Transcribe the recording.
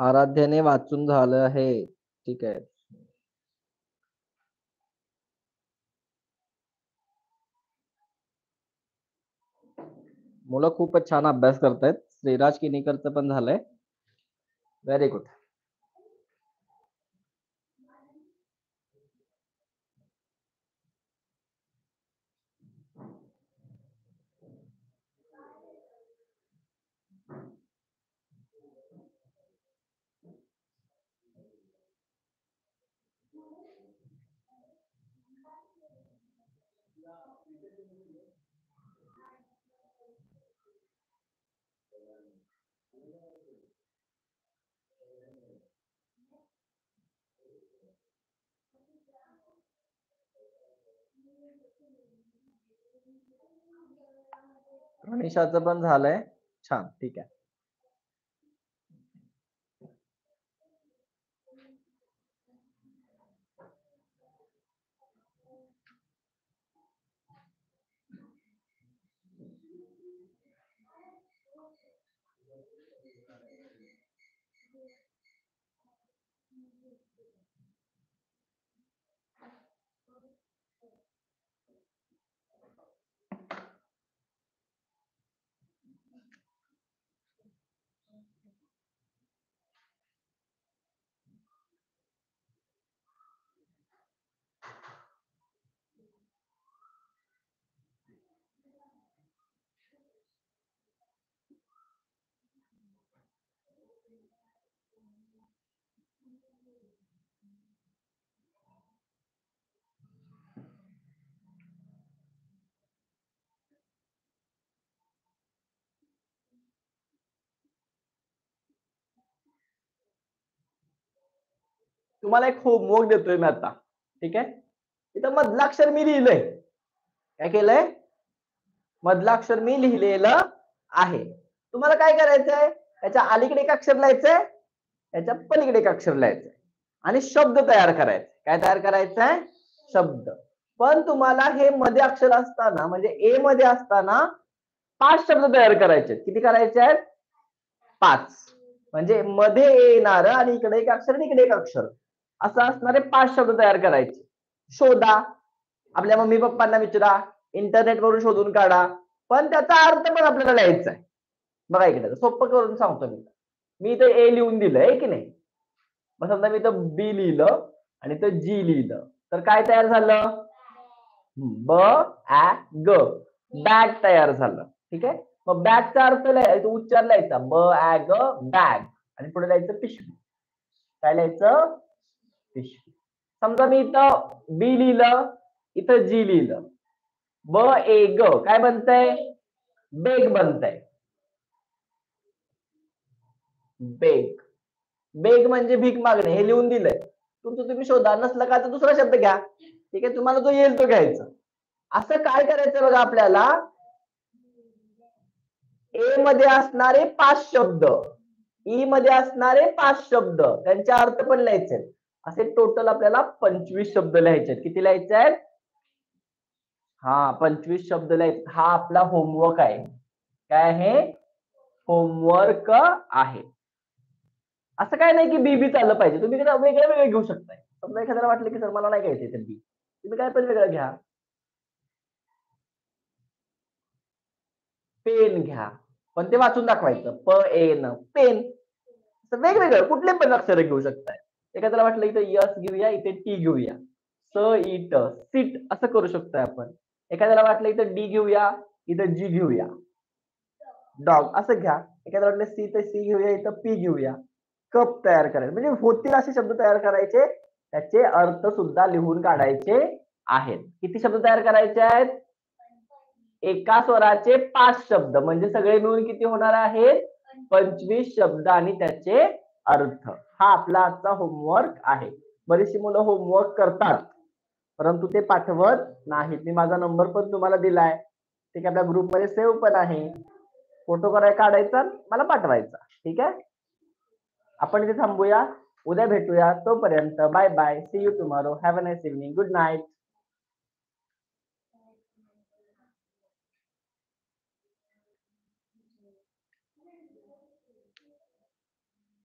आराध्याने वाचून झालं आहे. ठीक आहे. मुलं खूपच छान अभ्यास करतायत. श्रीराज किनीकरचं पण झालंय. Very good. गणेशाचं पण झालंय. छान. ठीक आहे. तुम्हाला एक होमवर्क देतोय मी आता. ठीक आहे. इथं मधलं अक्षर मी लिहिलंय. काय केलंय? मधलं अक्षर मी लिहिलेलं आहे. तुम्हाला काय करायचंय? त्याच्या अलीकडे एक अक्षर लिहायचंय, त्याच्या पलीकडे एक अक्षर लिहायचंय आणि शब्द तयार करायचे. काय तयार करायचंय? शब्द. पण तुम्हाला हे मध्ये अक्षर असताना म्हणजे ए मध्ये असताना 5 शब्द तयार करायचे. किती करायचे आहेत? 5. म्हणजे मध्ये येणार आणि इकडे एक अक्षर आणि इकडे एक अक्षर असं असणारे 5 शब्द तयार करायचे. शोधा, आपल्या मम्मी पप्पांना विचारा, इंटरनेट वरून शोधून काढा, पण त्याचा अर्थ पण आपल्याला लिहायचा आहे. बघा इकडे सोपं करून सांगतो मी इथं ए लिहून दिलंय की नाही. मग समजा मी इथं बी लिहिलं आणि इथं जी लिहिलं तर काय तयार झालं? ब ऍ ग, बॅग तयार झालं. ठीक आहे. मग बॅगचा अर्थ उच्चार लिहायचा ब ऍ ग बॅग आणि पुढे लिहायचं पिशवी. काय लिहायचं? पिशवी. समजा मी इथं बी लिहिलं, इथं जी लिहिलं, ब ए ग काय बनतंय? बेग बनतंय. बेग. बेग म्हणजे भीक मागणे. हे लिहून दिलंय. तुमचं तुम्ही शोधा, नसलं का तर दुसरा शब्द घ्या. ठीक आहे. तुम्हाला जो येईल तो घ्यायचा. असं काय करायचं बघा आपल्याला, ए मध्ये असणारे 5 शब्द, ई मध्ये असणारे 5 शब्द, त्यांचे अर्थ पण लिहायचे. असे टोटल आपल्याला 25 शब्द लिहायचे. किती लिहायचे आहेत? हा, 25 शब्द लिहायचे. हा आपला होमवर्क आहे. काय आहे? होमवर्क आहे. असं काय नाही की बी चाललं पाहिजे. तुम्ही वेगळं घेऊ शकताय. समजा एखाद्याला वाटलं की सर मला नाही घ्यायचं तर बी, तुम्ही काय पण वेगळं घ्या. पेन घ्या, पण ते वाचून दाखवायचं. प एन पेन. वेगवेगळं कुठले पण अक्षर घेऊ शकताय. एखाद्याला वाटलं इथं यस घेऊया, इथे टी घेऊया, स इट सीट असं करू शकतोय आपण. एखाद्याला वाटलं इथं डी घेऊया, इथं जी घेऊया, डॉग असं घ्या. एखाद्याला वाटलं सी तर सी घेऊया, इथं पी घेऊया. कप तयार करायचे. म्हणजे होतील असे शब्द तयार करायचे, त्याचे अर्थ सुद्धा लिहून काढायचे आहेत. किती शब्द तयार करायचे आहेत? एका स्वराचे 5 शब्द म्हणजे सगळे मिळून किती होणार आहेत? 25 शब्द आणि त्याचे अर्थ. हा आपला आजचा होमवर्क आहे. बरीचशी मुलं होमवर्क करतात परंतु ते पाठवत नाहीत. मी माझा नंबर पण तुम्हाला दिलाय. ठीक आहे. आपल्या ग्रुपमध्ये सेव्ह पण आहे. फोटो काढायचा, मला पाठवायचा. ठीक आहे. आपण इथे थांबूया. उद्या भेटूया. तोपर्यंत bye bye. See you tomorrow. Have a nice evening. Good night.